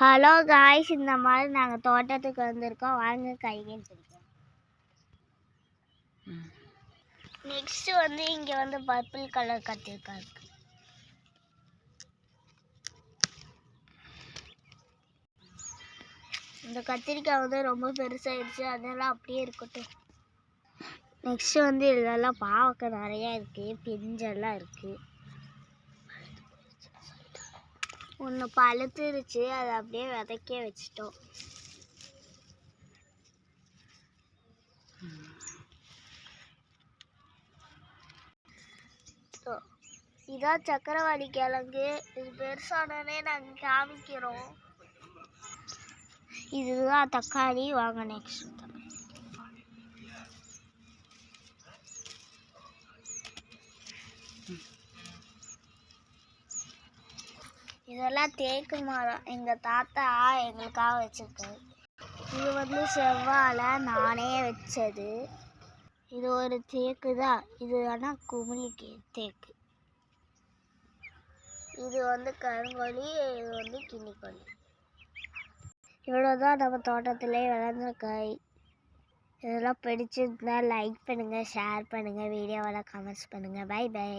Hello guys, இந்த மாதிரி நாங்கள் தோட்டத்துக்கு வந்திருக்கோம். வாங்க கைகள் பிடிக்கும். நெக்ஸ்ட் இங்கே பர்பிள் கலர் கத்திரிக்காய் இருக்கு. இந்த கத்திரிக்காய் ரொம்ப பெருசாகிடுச்சு, அதெல்லாம் அப்படியே இருக்கட்டும். நெக்ஸ்ட் இதெல்லாம் பாவக்காய் நிறையா இருக்குது, பிஞ்செல்லாம் இருக்குது. ஒன்று பழுத்துருச்சு, அதை அப்படியே விதைக்க வச்சிட்டோம். இதான் சக்கரவாளி கிழங்கு. இது பெருசானே நாங்கள் காமிக்கிறோம். இதுதான் தக்காளி. வாங்க நெக்ஸ்ட். இதெல்லாம் தேக்கு மரம். எங்கள் தாத்தா எங்களுக்காக வச்சிருக்காரு. இது செவ்வாழை நானே வச்சது. இது ஒரு தேக்கு தான். இது ஆனால் குமிழி தேக்கு. இது கருங்கோழி, இது கிண்ணிக்கோழி. இவ்வளோதான் நம்ம தோட்டத்திலே விளைஞ்ச காய். இதெல்லாம் பிடிச்சிருந்தா லைக் பண்ணுங்கள், ஷேர் பண்ணுங்கள், வீடியோவெல்லாம் கமெண்ட்ஸ் பண்ணுங்கள். Bye by.